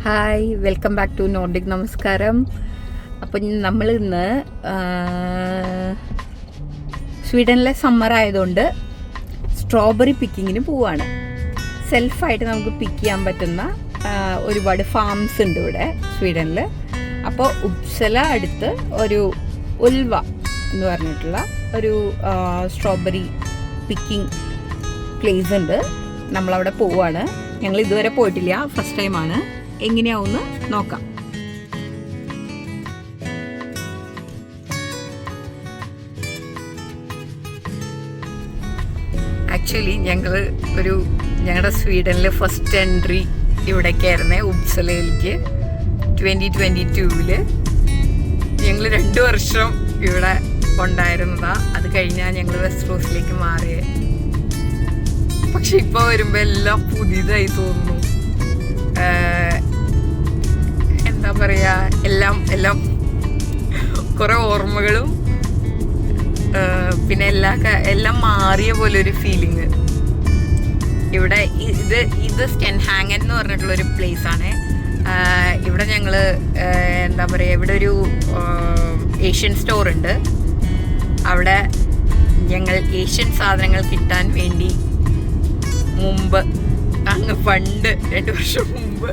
Hi, welcome back to Nordic. നമസ്കാരം. അപ്പം നമ്മൾ ഇന്ന് സ്വീഡനിലെ സമ്മർ ആയതുകൊണ്ട് സ്ട്രോബെറി പിക്കിങ്ങിന് പോവാണ്. സെൽഫായിട്ട് നമുക്ക് പിക്ക് ചെയ്യാൻ പറ്റുന്ന ഒരുപാട് ഫാംസ് ഉണ്ട് ഇവിടെ സ്വീഡനിൽ. അപ്പോൾ ഉപ്സല അടുത്ത് ഒരു ഉൽവ എന്ന് പറഞ്ഞിട്ടുള്ള ഒരു സ്ട്രോബെറി പിക്കിംഗ് പ്ലേസ് ഉണ്ട്. നമ്മളവിടെ പോവാണ്. ഞങ്ങൾ ഇതുവരെ പോയിട്ടില്ല, ഫസ്റ്റ് ടൈമാണ്. എങ്ങനെയാവുമെന്ന് നോക്കാം. ആക്ച്വലി ഞങ്ങളുടെ സ്വീഡനിൽ ഫസ്റ്റ് എൻട്രി ഇവിടേക്കായിരുന്നേ, ഉപ്സലയിലേക്ക്. 2022 ഞങ്ങൾ 2 വർഷം ഇവിടെ ഉണ്ടായിരുന്നതാ. അത് കഴിഞ്ഞാൽ ഞങ്ങൾ വെസ്റ്റ് റോസിലേക്ക് മാറിയേ. പക്ഷെ ഇപ്പോൾ വരുമ്പോൾ എല്ലാം പുതിയതായി തോന്നുന്നു. എന്താ പറയുക, എല്ലാം കുറേ ഓർമ്മകളും പിന്നെ എല്ലാം മാറിയ പോലെ ഒരു ഫീലിങ്. ഇവിടെ ഇത് സ്റ്റെൻഹാങ്ങൻ എന്ന് പറഞ്ഞിട്ടുള്ളൊരു പ്ലേസ് ആണ്. ഇവിടെ ഞങ്ങൾ എന്താ പറയുക, ഇവിടെ ഒരു ഏഷ്യൻ സ്റ്റോർ ഉണ്ട്. അവിടെ ഞങ്ങൾ ഏഷ്യൻ സാധനങ്ങൾ കിട്ടാൻ വേണ്ടി മുമ്പ് പണ്ട് 2 വർഷം മുമ്പ്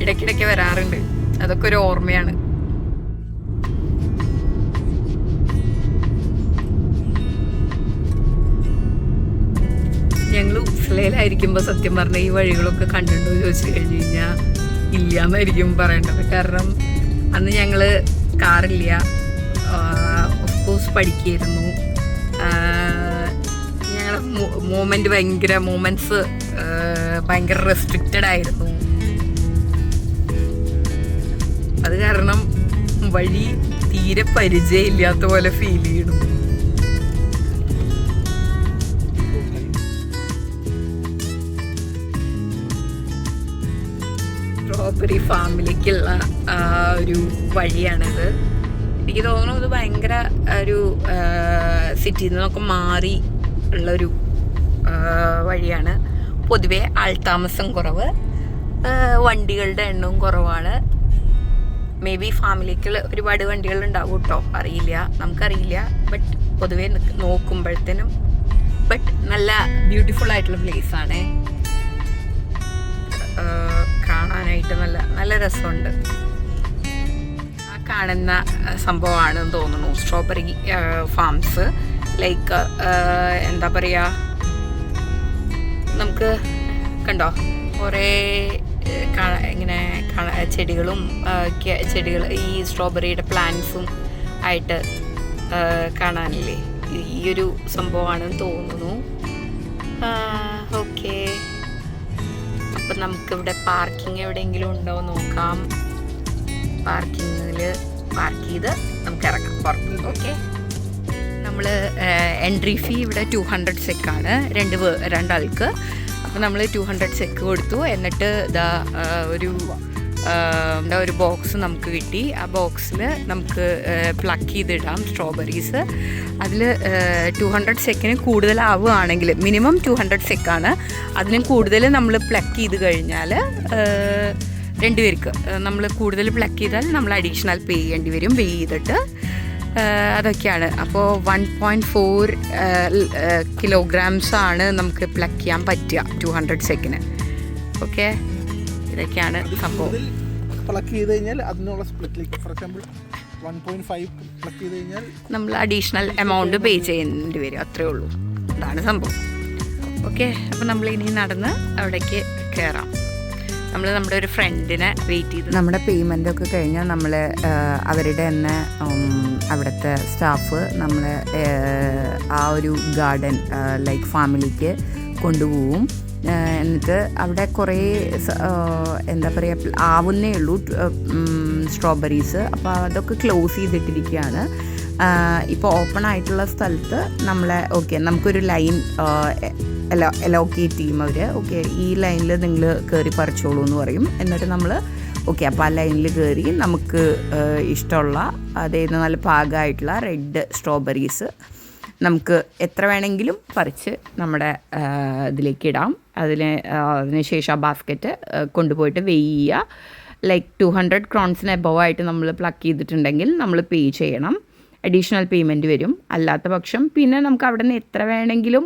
ഇടയ്ക്കിടയ്ക്ക് വരാറുണ്ട്. അതൊക്കെ ഒരു ഓർമ്മയാണ്. ഞങ്ങൾ ഉപ്സലയിലായിരിക്കുമ്പോൾ സത്യം പറഞ്ഞാൽ ഈ വഴികളൊക്കെ കണ്ടിട്ടുണ്ടോ ചോദിച്ചു കഴിഞ്ഞ് കഴിഞ്ഞാൽ ഇല്ലയെന്നായിരിക്കും പറയേണ്ടത്. കാരണം അന്ന് ഞങ്ങൾ കാറില്ല, ഓഫ്കോഴ്സ് പഠിക്കുകയായിരുന്നു. ഞങ്ങളുടെ മൂമെൻറ്റ്സ് ഭയങ്കര റെസ്ട്രിക്റ്റഡ് ആയിരുന്നു. അത് കാരണം വഴി തീരെ പരിചയമില്ലാത്ത പോലെ ഫീൽ ചെയ്യണം. സ്ട്രോബെറി ഫാമിലേക്കുള്ള ഒരു വഴിയാണിത്. എനിക്ക് തോന്നുന്നു ഇത് ഭയങ്കര ഒരു സിറ്റിയിൽ നിന്നൊക്കെ മാറി ഉള്ളൊരു വഴിയാണ്. പൊതുവെ ആൾതാമസം കുറവ്, വണ്ടികളുടെ എണ്ണവും കുറവാണ്. മേ ബി ഫാമിലിക്കുള്ള ഒരുപാട് വണ്ടികൾ ഉണ്ടാവും കേട്ടോ, അറിയില്ല, നമുക്കറിയില്ല. ബട്ട് പൊതുവെ നോക്കുമ്പോഴത്തേനും നല്ല ബ്യൂട്ടിഫുൾ ആയിട്ടുള്ള പ്ലേസ് ആണ്. കാണാനായിട്ട് നല്ല രസമുണ്ട്. ആ കാണുന്ന സംഭവമാണെന്ന് തോന്നുന്നു സ്ട്രോബെറി ഫാംസ്. ലൈക്ക് എന്താ പറയുക, നമുക്ക് കണ്ടോ കുറേ ഇങ്ങനെ ചെടികൾ ഈ സ്ട്രോബെറിയുടെ പ്ലാന്റ്സും ആയിട്ട് കാണാനില്ലേ. ഈ ഒരു സംഭവമാണെന്ന് തോന്നുന്നു. ഓക്കെ, അപ്പം നമുക്കിവിടെ പാർക്കിംഗ് എവിടെയെങ്കിലും ഉണ്ടോ നോക്കാം. പാർക്കിങ്ങിൽ പാർക്ക് ചെയ്ത് നമുക്ക് ഇറങ്ങാം പുറത്ത്. ഓക്കെ, നമ്മൾ എൻട്രി ഫീ ഇവിടെ 200 സെക്കാണ് രണ്ടാൾക്ക്. അപ്പോൾ നമ്മൾ 200 സെക്ക് കൊടുത്തു. എന്നിട്ട് ഒരു ബോക്സ് നമുക്ക് കിട്ടി. ആ ബോക്സിൽ നമുക്ക് പ്ലക്ക് ചെയ്തിടാം സ്ട്രോബെറീസ്. അതിൽ 200 സെക്കിന് കൂടുതലാവുകയാണെങ്കിൽ, മിനിമം 200 സെക്കാണ്, അതിനും കൂടുതൽ നമ്മൾ പ്ലക്ക് ചെയ്ത് കഴിഞ്ഞാൽ 2 പേർക്ക് നമ്മൾ കൂടുതൽ പ്ലക്ക് ചെയ്താൽ നമ്മൾ അഡീഷണൽ പേ ചെയ്യേണ്ടി വരും. പേ ചെയ്തിട്ട് അതൊക്കെയാണ്. അപ്പോൾ 1.4 കിലോഗ്രാംസാണ് നമുക്ക് പ്ലക്ക് ചെയ്യാൻ പറ്റുക 200 സെക്കിന്. ഓക്കെ, ഇതൊക്കെയാണ് സംഭവം. പ്ലക്ക് ചെയ്ത് കഴിഞ്ഞാൽ അതിനുള്ള സ്പ്ലിറ്റിലേക്ക്, ഫോർ എക്സാമ്പിൾ 1.5 പ്ലക്ക് ചെയ്ത് കഴിഞ്ഞാൽ നമ്മൾ അഡീഷണൽ എമൗണ്ട് പേ ചെയ്യേണ്ടി വരും. അത്രേ ഉള്ളൂ, അതാണ് സംഭവം. ഓക്കെ, അപ്പോൾ നമ്മൾ ഇനി നടന്ന് അവിടേക്ക് കയറാം. നമ്മൾ നമ്മുടെ ഒരു ഫ്രണ്ടിനെ വെയിറ്റ് ചെയ്ത് നമ്മുടെ പേയ്മെൻ്റൊക്കെ കഴിഞ്ഞാൽ നമ്മൾ അവരുടെ തന്നെ അവിടുത്തെ സ്റ്റാഫ് നമ്മളെ ആ ഒരു ഗാർഡൻ ലൈക്ക് ഫാമിലിക്ക് കൊണ്ടുപോകും. എന്നിട്ട് അവിടെ കുറേ എന്താ പറയുക ആവുന്നേ ഉള്ളൂ സ്ട്രോബെറീസ്. അപ്പോൾ അതൊക്കെ ക്ലോസ് ചെയ്തിട്ടിരിക്കുകയാണ്. ഇപ്പോൾ ഓപ്പൺ ആയിട്ടുള്ള സ്ഥലത്ത് നമ്മളെ നമുക്കൊരു ലൈൻ അലോക്കേറ്റ് ചെയ്യും അവർ. ഈ ലൈനിൽ നിങ്ങൾ കയറി പറിച്ചോളൂ എന്ന് പറയും. എന്നിട്ട് നമ്മൾ അപ്പോൾ ആ ലൈനിൽ കയറി നമുക്ക് ഇഷ്ടമുള്ള അതായത് നല്ല പാകമായിട്ടുള്ള റെഡ് സ്ട്രോബെറീസ് നമുക്ക് എത്ര വേണമെങ്കിലും പറിച്ച് നമ്മുടെ ഇതിലേക്ക് ഇടാം. അതിനുശേഷം ആ ബാസ്ക്കറ്റ് കൊണ്ടുപോയിട്ട് വെയ് ചെയ്യുക. ലൈക്ക് 200 ക്രോൺസിന് എബവ് ആയിട്ട് നമ്മൾ പ്ലക്ക് ചെയ്തിട്ടുണ്ടെങ്കിൽ നമ്മൾ പേ ചെയ്യണം. അഡീഷണൽ പേയ്മെൻറ്റ് വരും. അല്ലാത്ത പക്ഷം പിന്നെ നമുക്ക് അവിടെ നിന്ന് എത്ര വേണമെങ്കിലും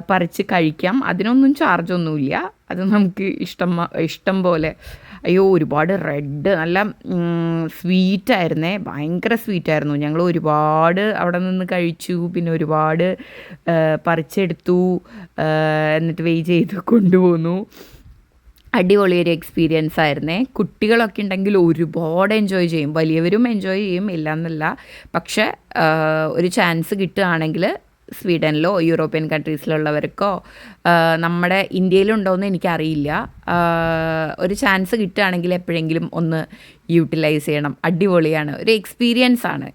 പറിച്ച് കഴിക്കാം. അതിനൊന്നും ചാർജൊന്നുമില്ല. അത് നമുക്ക് ഇഷ്ടം പോലെ. അയ്യോ, ഒരുപാട് റെഡ് നല്ല സ്വീറ്റായിരുന്നേ, ഭയങ്കര സ്വീറ്റായിരുന്നു. ഞങ്ങൾ ഒരുപാട് അവിടെ നിന്ന് കഴിച്ചു. പിന്നെ ഒരുപാട് പറിച്ചെടുത്തു, എന്നിട്ട് വെയ് ചെയ്ത് കൊണ്ടുപോന്നു. അടിപൊളിയൊരു എക്സ്പീരിയൻസ് ആയിരുന്നേ. കുട്ടികളൊക്കെ ഉണ്ടെങ്കിൽ ഒരുപാട് എൻജോയ് ചെയ്യും, വലിയവരും എൻജോയ് ചെയ്യും, ഇല്ലയെന്നല്ല. പക്ഷേ ഒരു ചാൻസ് കിട്ടുകയാണെങ്കിൽ സ്വീഡനിലോ യൂറോപ്യൻ കൺട്രീസിലുള്ളവർക്കോ നമ്മുടെ ഇന്ത്യയിലുണ്ടോയെന്ന് എനിക്കറിയില്ല, ഒരു ചാൻസ് കിട്ടുകയാണെങ്കിൽ എപ്പോഴെങ്കിലും ഒന്ന് യൂട്ടിലൈസ് ചെയ്യണം. അടിപൊളിയാണ്, ഒരു എക്സ്പീരിയൻസ് ആണ്.